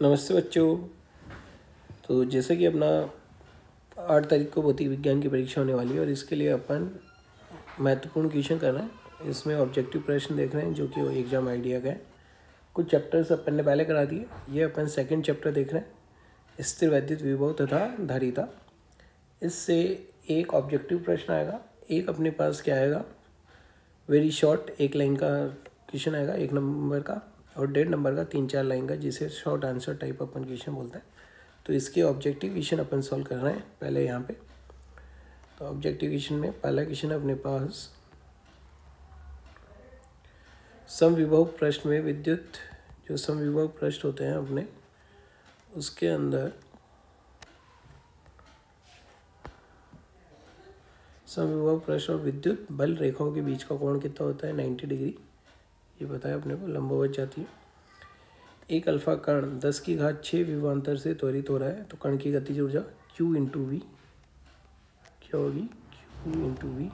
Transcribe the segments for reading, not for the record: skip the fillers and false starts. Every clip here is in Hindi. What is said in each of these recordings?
नमस्ते बच्चों। तो जैसे कि अपना 8 तारीख को भौतिक विज्ञान की परीक्षा होने वाली है और इसके लिए अपन महत्वपूर्ण क्वेश्चन कर रहे हैं। इसमें ऑब्जेक्टिव प्रश्न देख रहे हैं जो कि एग्जाम आइडिया का है। कुछ चैप्टर्स अपन ने पहले करा दिए। ये अपन सेकंड चैप्टर देख रहे हैं, स्थिर वैद्युत विभव तथा धारिता। इससे एक ऑब्जेक्टिव प्रश्न आएगा, एक अपने पास क्या आएगा, वेरी शॉर्ट 1 लाइन का क्वेश्चन आएगा 1 नंबर का, और 1.5 नंबर का 3-4 लाइन का, जिसे शॉर्ट आंसर टाइप अपन क्वेश्चन बोलते हैं। तो इसके ऑब्जेक्टिव क्वेश्चन अपन सॉल्व कर रहे हैं पहले यहाँ पे। तो ऑब्जेक्टिव क्वेश्चन में पहला क्वेश्चन अपने पास समविभव प्रश्न में विद्युत, जो समविभव प्रश्न होते हैं अपने, उसके अंदर समविभव प्रश्न और विद्युत बल रेखाओं के बीच का कोण कितना होता है, 90 डिग्री। ये बताया अपने को, लंबवत जाती है। एक अल्फा कण 10⁶ विभवांतर से त्वरित हो रहा है, तो कण की गतिज ऊर्जा Q इंटू वी क्या होगी, Q इंटू वी।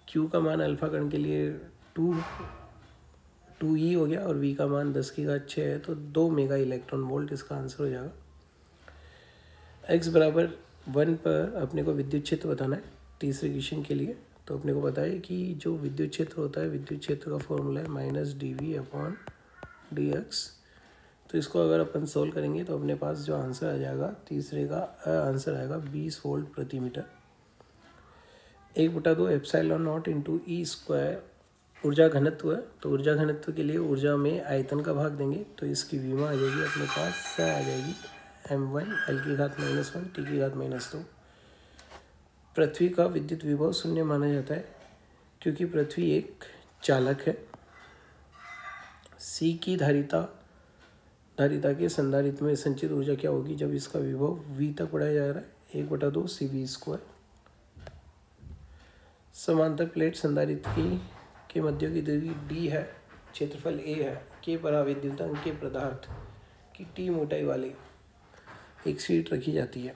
Q का मान अल्फा कण के लिए 2e हो गया और v का मान 10⁶ है, तो 2 मेगा इलेक्ट्रॉन वोल्ट इसका आंसर हो जाएगा। x बराबर 1 पर अपने को विद्युत क्षेत्र बताना है तीसरे क्वेश्चन के लिए। तो अपने को पता है कि जो विद्युत क्षेत्र होता है, विद्युत क्षेत्र का फॉर्मूला है -dv/dx। तो इसको अगर अपन सोल्व करेंगे तो अपने पास जो आंसर आ जाएगा, तीसरे का आंसर आएगा 20 वोल्ट प्रति metre. 1/2 epsilon naught into E square ऊर्जा घनत्व है। तो ऊर्जा घनत्व के लिए ऊर्जा में आयतन का भाग देंगे, तो इसकी विमा आ जाएगी अपने पास, आ जाएगी m1 l⁻⁻1 t⁻²। पृथ्वी का विद्युत विभव 0 माना जाता है क्योंकि पृथ्वी एक चालक है। सी की धारिता के संधारित्र में संचित ऊर्जा क्या होगी जब इसका विभव v तक बढ़ाया जा रहा है, 1/2 CV²। समांतर प्लेट संधारित्र के मध्य की दूरी d है, क्षेत्रफल a है, के पराविद्युतांक के पदार्थ की t मोटाई वाली एक शीट रखी जाती है।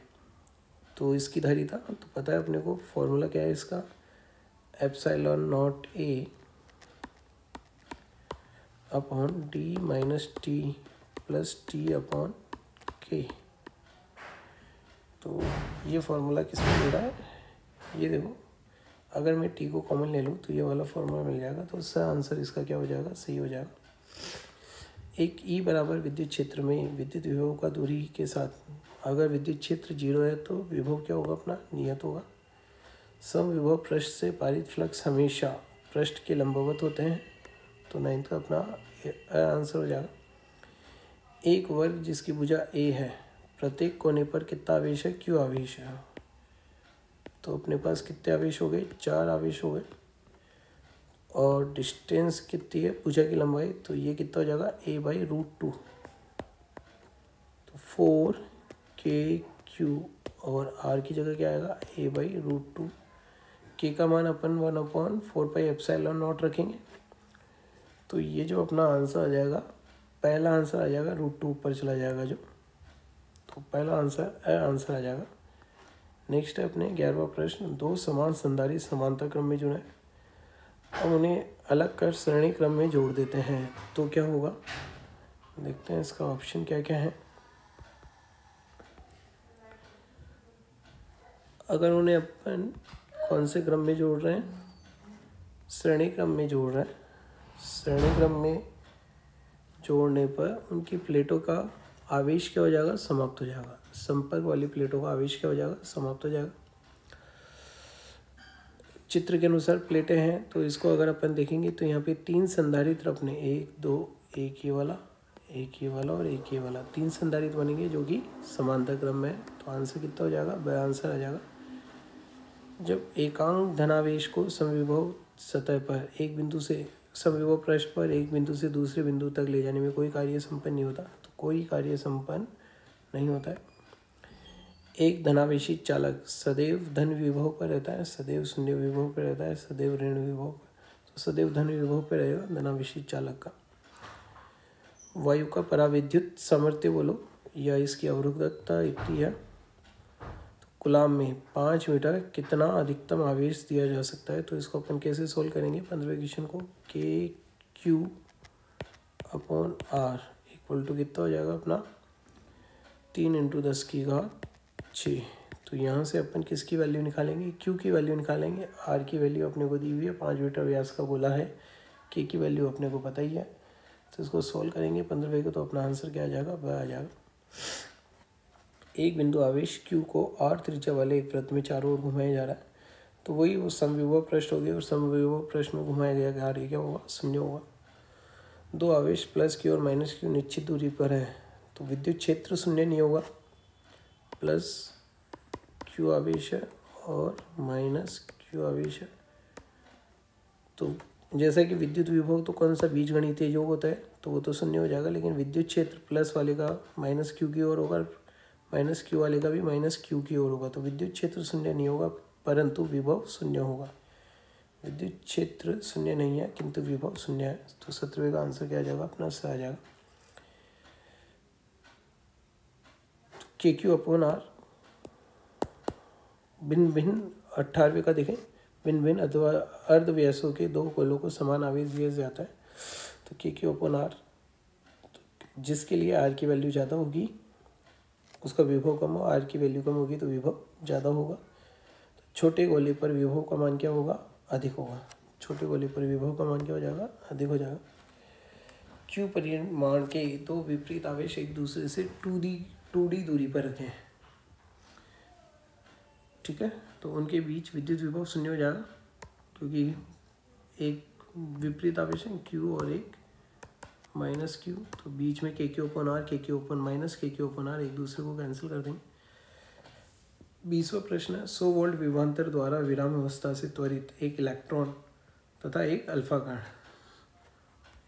तो इसकी धारिता तो पता है अपने को, फॉर्मूला क्या है इसका, epsilon not a upon d minus t plus t upon k। तो ये फॉर्मूला किसमें मिल रहा है, ये देखो, अगर मैं t को कॉमन ले लूँ तो ये वाला फॉर्मूला मिल जाएगा। तो उसका आंसर इसका क्या हो जाएगा, सही हो जाएगा। एक E बराबर विद्युत क्षेत्र में विद्युत विभव का दूरी के साथ, अगर विद्युत क्षेत्र 0 है तो विभव क्या होगा, अपना नियत होगा। समविभव पृष्ठ से पारित फ्लक्स हमेशा पृष्ठ के लंबवत होते हैं, तो 9 का अपना आंसर हो जाएगा। एक वर्ग जिसकी भुजा A है, प्रत्येक कोने पर कितना आवेश है, Q आवेश है। तो अपने पास कितने आवेश हो गए, 4 आवेश हो गए। और डिस्टेंस कितनी है, भुजा की लंबाई, तो ये कितना हो जाएगा, a/√2। तो 4kq और r की जगह क्या आएगा, a/√2। k का मान अपन 1/4πε0 रखेंगे। तो ये जो अपना आंसर आ जाएगा, पहला आंसर आ जाएगा √2 ऊपर चला जाएगा जो, तो पहला आंसर आ जाएगा। नेक्स्ट है अपने 11वां प्रश्न, 2 समान संधारित्र समांतर क्रम में जुड़े हैं, हम उन्हें अलग कर श्रेणी क्रम में जोड़ देते हैं, तो क्या होगा, देखते हैं इसका ऑप्शन क्या क्या है। अगर उन्हें अपन कौन से क्रम में जोड़ रहे हैं, श्रेणी क्रम में जोड़ रहे हैं। श्रेणी क्रम में जोड़ने पर उनकी प्लेटों का आवेश क्या हो जाएगा, समाप्त हो जाएगा। संपर्क वाली प्लेटों का आवेश क्या हो जाएगा, समाप्त हो जाएगा। चित्र के अनुसार प्लेटें हैं, तो इसको अगर अपन देखेंगे तो यहाँ पे 3 संधारित्र अपने 1 2 एक ये वाला, एक ये वाला और एक ये वाला, 3 संधारित्र बनेंगे जो कि समांतर क्रम में है। तो आंसर कितना हो जाएगा, ब आंसर आ जाएगा। जब एकांक धनावेश को समविभव सतह पर एक बिंदु से, समविभव पृष्ठ पर एक बिंदु से दूसरे बिंदु तक ले जाने में कोई कार्य संपन्न नहीं होता, तो कोई कार्य संपन्न नहीं होता है। एक धनावेशी चालक सदैव धन विभव पर रहता है, सदैव शून्य विभव पर रहता है, सदैव ऋण विभव पर, तो सदैव धन विभव पर रहेगा धनावेशी चालक का। वायु का पराविद्युत सामर्थ्य बोलो या इसकी अवरुद्धता इतनी है, तो कूलाम में 5 मीटर कितना अधिकतम आवेश दिया जा सकता है। तो इसको अपन कैसे सोल्व करेंगे, 15वें क्वेश्चन को, KQ/R इक्वल टू कितना हो जाएगा अपना 3 × 10⁶। तो यहाँ से अपन किसकी वैल्यू निकालेंगे, क्यू की वैल्यू निकालेंगे। आर की वैल्यू अपने को दी हुई है, 5 मीटर व्यास का गोला है। के की वैल्यू अपने को पता ही है, तो इसको सोल्व करेंगे 15 को, तो अपना आंसर क्या आ जाएगा, वह आ जाएगा। एक बिंदु आवेश क्यू को आर त्रिज्या वाले एक वृत्त में चारों ओर घुमाया जा रहा है। तो वही वो समविभव पृष्ठ हो गया, और समविभव पृष्ठ में घुमाया गया कार्य क्या होगा, शून्य होगा। दो आवेश प्लस क्यू और माइनस क्यू निश्चित दूरी पर है, तो विद्युत क्षेत्र शून्य नहीं होगा। प्लस क्यू आवेश है और माइनस क्यू आवेश है, तो जैसा कि विद्युत विभव तो कौन सा बीजगणितीय योग होता है, तो वो तो शून्य हो जाएगा। लेकिन विद्युत क्षेत्र प्लस वाले का माइनस क्यू की ओर होगा, माइनस क्यू वाले का भी माइनस क्यू की ओर होगा। तो विद्युत क्षेत्र शून्य नहीं होगा, परंतु विभव शून्य होगा। विद्युत क्षेत्र शून्य नहीं है किंतु विभव शून्य है। तो 17वें का आंसर क्या आ जाएगा, अपना से आ जाएगा के क्यू अपॉन आर। भिन्न भिन्न 18वें का देखें, भिन्न भिन्न अथवा अर्धव्यासों के दो गोलों को समान आवेश दिया जाता है, तो के क्यू अपॉन आर, जिसके लिए आर की वैल्यू ज़्यादा होगी उसका विभव कम हो, आर की वैल्यू कम होगी तो विभव ज़्यादा होगा। तो छोटे गोले पर विभव का मान क्या होगा, अधिक होगा। छोटे गोले पर विभव का मान क्या हो जाएगा, अधिक हो जाएगा। क्यू परिमाण के दो विपरीत आवेश एक दूसरे से 2d दूरी पर रखे हैं, ठीक है, तो उनके बीच विद्युत विभव शून्य हो जाएगा, क्योंकि एक विपरीत आवेश है क्यू और एक माइनस क्यू, तो बीच में के क्यू ओपन आर, के क्यू ओपन माइनस के क्यू ओपन आर एक दूसरे को कैंसिल कर देंगे। 20वां प्रश्न है, 100 वोल्ट विभवांतर द्वारा विराम अवस्था से त्वरित एक इलेक्ट्रॉन तथा एक अल्फा कण,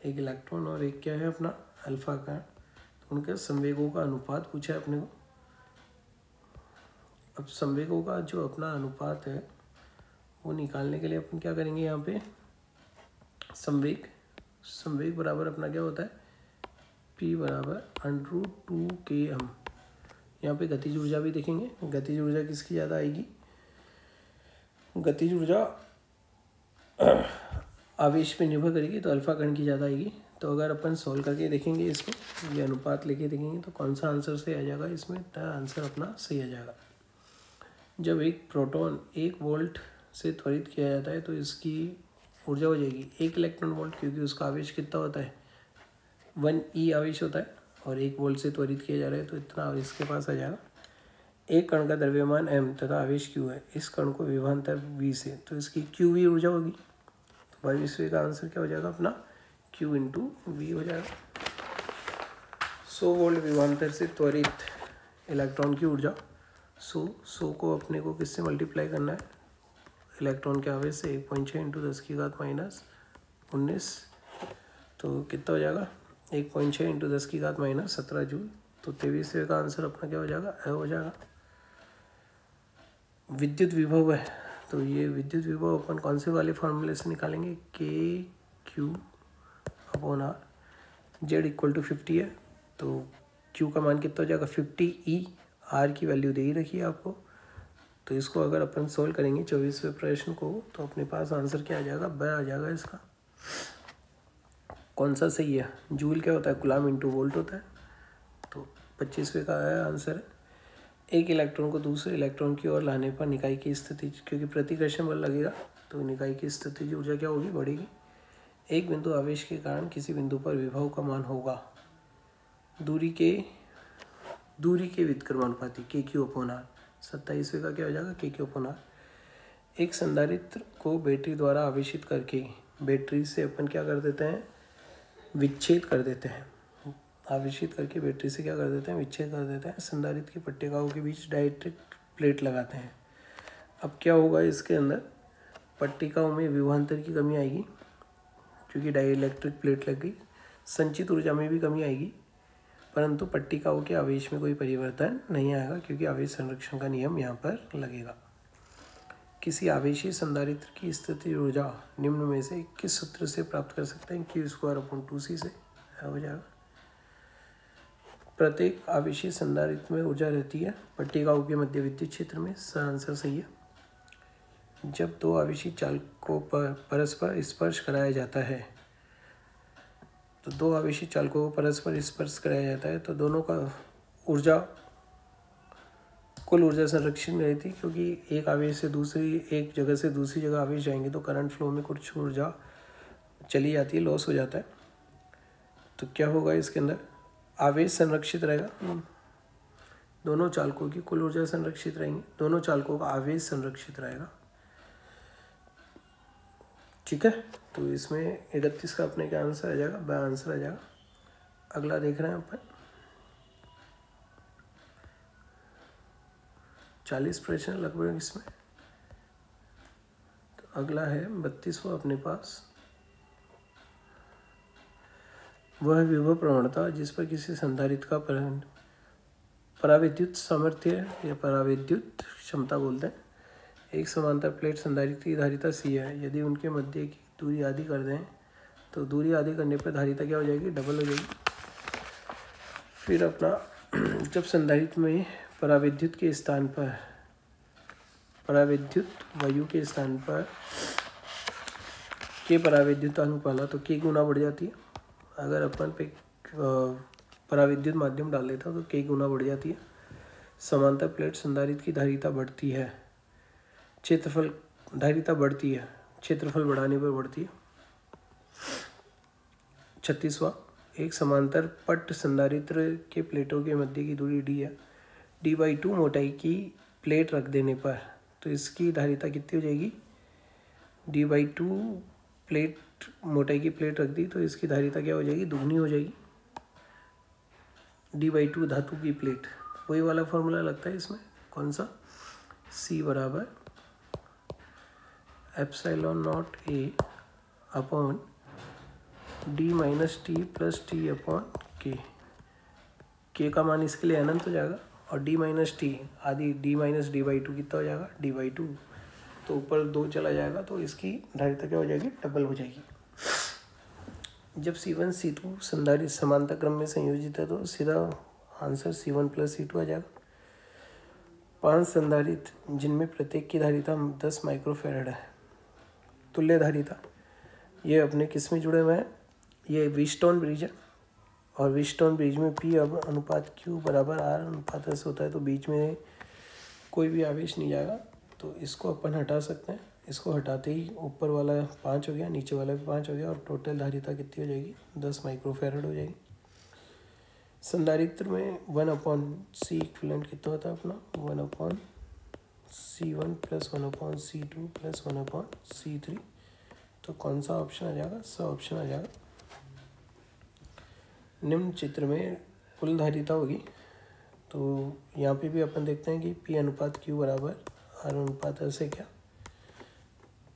एक इलेक्ट्रॉन और एक क्या है अपना अल्फा कण, तो उनके संवेगों का अनुपात पूछा है अपने को। अब संवेगों का जो अपना अनुपात है वो निकालने के लिए अपन क्या करेंगे, यहाँ पे संवेग बराबर अपना क्या होता है, P बराबर √2km। यहाँ पे गतिज ऊर्जा भी देखेंगे, गतिज ऊर्जा किसकी ज़्यादा आएगी, गतिज ऊर्जा आवेश पे निर्भर करेगी, तो अल्फा कण की ज़्यादा आएगी। तो अगर अपन सॉल्व करके देखेंगे इसको, ये अनुपात लेके देखेंगे तो कौन सा आंसर सही आ जाएगा, इसमें तो आंसर अपना सही आ जाएगा। जब एक प्रोटॉन 1 वोल्ट से त्वरित किया जाता है तो इसकी ऊर्जा हो जाएगी 1 इलेक्ट्रॉन वोल्ट, क्योंकि उसका आवेश कितना होता है 1e आवेश होता है, और 1 वोल्ट से त्वरित किया जा रहा है तो इतना आवेश के पास आ जाएगा। एक कण का द्रव्यमान m तथा आवेश q है, इस कण को विभवांतर v से, तो इसकी qv ऊर्जा होगी। तो 22वें का आंसर क्या हो जाएगा अपना q × v हो जाएगा। 100 वोल्ट विभवांतर से त्वरित इलेक्ट्रॉन की ऊर्जा, 100 को अपने को किससे मल्टीप्लाई करना है, इलेक्ट्रॉन के आवेश से, 1.6 × 10⁻19, तो कितना हो जाएगा 1.6 × 10⁻17 जूल। तो 23वें का आंसर अपना क्या हो जाएगा, हो जाएगा। विद्युत विभव है, तो ये विद्युत विभव अपन कौन से वाले फॉर्मूले से निकालेंगे, K Q upon R. Z equal to 50 है, तो क्यू का मान कितना हो जाएगा 50e, आर की वैल्यू दे ही रखी है आपको। तो इसको अगर अपन सोल्व करेंगे 24वें प्रश्न को, तो अपने पास आंसर क्या आ जाएगा, ब आ जाएगा। इसका कौन सा सही है, जूल क्या होता है, कूलम इंटू वोल्ट होता है। तो 25वें का है आंसर। एक इलेक्ट्रॉन को दूसरे इलेक्ट्रॉन की ओर लाने पर निकाय की स्थिति, क्योंकि प्रतिकर्षण बल लगेगा तो निकाय की स्थिति ऊर्जा क्या होगी, बढ़ेगी। एक बिंदु आवेश के कारण किसी बिंदु पर विभव का मान होगा दूरी के व्युत्क्रमानुपाती के क्यू अपॉन आर। 27वें का क्या हो जाएगा, के क्यू अपॉन आर। एक संधारित्र को बैटरी द्वारा आवेशित करके बैटरी से अपन क्या कर देते हैं, विच्छेद कर देते हैं। आवेशित करके बैटरी से क्या कर देते हैं, विच्छेद कर देते हैं। संधारित्र की पट्टिकाओं के बीच डाइलेक्ट्रिक प्लेट लगाते हैं। अब क्या होगा, इसके अंदर पट्टिकाओं में विभवांतर की कमी आएगी, क्योंकि डाइलेक्ट्रिक प्लेट लग गई। संचित ऊर्जा में भी कमी आएगी, परंतु पट्टिकाओं के आवेश में कोई परिवर्तन नहीं आएगा, क्योंकि आवेश संरक्षण का नियम यहाँ पर लगेगा। किसी आवेशी संधारित्र की स्थिति ऊर्जा निम्न में से किस सूत्र से प्राप्त कर सकते हैं, Q²/2C से हो जाएगा। प्रत्येक आवेशी संधारित्र में ऊर्जा रहती है पट्टिकाओं के मध्य विद्युत क्षेत्र में। आंसर सही है। जब दो आवेशी चालकों पर परस्पर स्पर्श कराया जाता है, तो दो आवेशी चालकों को परस्पर स्पर्श कराया जाता है तो दोनों का ऊर्जा कुल ऊर्जा संरक्षित नहीं रहती, क्योंकि एक जगह से दूसरी जगह आवेश जाएंगे तो करंट फ्लो में कुछ ऊर्जा चली जाती है, लॉस हो जाता है। तो क्या होगा इसके अंदर, आवेश संरक्षित रहेगा, दोनों चालकों की कुल ऊर्जा संरक्षित रहेंगी, दोनों चालकों का आवेश संरक्षित रहेगा। ठीक है, तो इसमें 31 का अपने क्या आंसर आ जाएगा, ब आंसर आ जाएगा। अगला देख रहे हैं अपन 40 प्रश्न लगभग इसमें। तो अगला है 32वां अपने पास, वह विभव प्रवणता जिस पर किसी संधारित्र का पराविद्युत सामर्थ्य या पराविद्युत क्षमता बोलते हैं, एक समांतर प्लेट संधारित्र की धारिता C है, यदि उनके मध्य की दूरी आधी कर दें तो दूरी आधी करने पर धारिता क्या हो जाएगी, डबल हो जाएगी। फिर अपना जब संधारित्र में पराविद्युत के स्थान पर, पराविद्युत वायु के स्थान पर के पराविद्युतांक वाला तो K गुना बढ़ जाती है। अगर अपन पे पराविद्युत माध्यम डाल देता तो K गुना बढ़ जाती है। समांतर प्लेट संधारित्र की धारिता बढ़ती है, क्षेत्रफल धारिता बढ़ती है, क्षेत्रफल बढ़ाने पर बढ़ती है। 36वां, एक समांतर पट संधारित्र के प्लेटों के मध्य की दूरी D है, D/2 मोटाई की प्लेट रख देने पर तो इसकी धारिता कितनी हो जाएगी, D/2 प्लेट मोटाई की प्लेट रख दी तो इसकी धारिता क्या हो जाएगी, दुगनी हो जाएगी। D/2 धातु की प्लेट, वही वाला फॉर्मूला लगता है इसमें, कौन सा, C बराबर ε0A upon D-T plus T upon K का मान इसके लिए अनंत हो जाएगा, और D-T आदि D-D/2 कितना हो जाएगा, D/2, तो ऊपर 2 चला जाएगा तो इसकी धारिता क्या हो जाएगी, डबल हो जाएगी। जब C1 C2 संधारित्र समांतर क्रम में संयोजित है तो सीधा आंसर C1 प्लस C2 आ जाएगा। 5 संधारित्र जिनमें प्रत्येक की धारिता 10 माइक्रोफैरड है, तुल्य धारिता, ये अपने किस में जुड़े हुए हैं, ये व्हीटस्टोन ब्रिज है, और व्हीटस्टोन ब्रिज में P अनुपात Q बराबर R अनुपात S होता है, तो बीच में कोई भी आवेश नहीं जाएगा, तो इसको अपन हटा सकते हैं। इसको हटाते ही ऊपर वाला 5 हो गया, नीचे वाला भी 5 हो गया, और टोटल धारिता कितनी हो जाएगी, 10 माइक्रोफैरड हो जाएगी। संधारित्र में 1/C इक्विवेलेंट कितना होता है अपना, 1/C1 plus 1/C2 plus 1/C3, तो कौन सा ऑप्शन आ जाएगा, सा ऑप्शन आ जाएगा। निम्न चित्र में कुल धारिता होगी, तो यहाँ पे भी अपन देखते हैं कि P अनुपात Q बराबर R अनुपात S है, क्या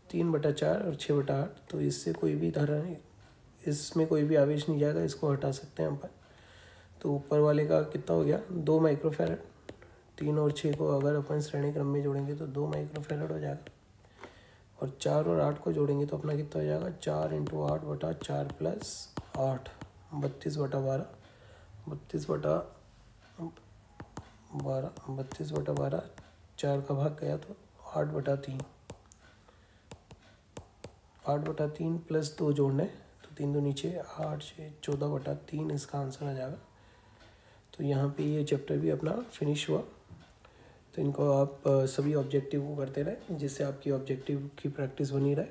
3/4 और 6/8, तो इससे कोई भी धारा नहीं, इसमें कोई भी आवेश नहीं जाएगा, इसको हटा सकते हैं अपन। तो ऊपर वाले का कितना हो गया, 2 माइक्रोफैरड, 3 और 6 को अगर अपन श्रेणी क्रम में जोड़ेंगे तो 2 माइक्रोफैरड हो जाएगा, और 4 और 8 को जोड़ेंगे तो अपना कितना हो जाएगा, 4 × 8/4 प्लस 8, 32/12, 32/12, 4 का भाग गया तो 8/3, 8/3 प्लस 2 जोड़ने तो 3 2 नीचे 8 6 14/3 इसका आंसर आ जाएगा। तो यहाँ पे ये चैप्टर भी अपना फिनिश हुआ। तो इनको आप सभी ऑब्जेक्टिव को करते रहें, जिससे आपकी ऑब्जेक्टिव की प्रैक्टिस बनी रहे।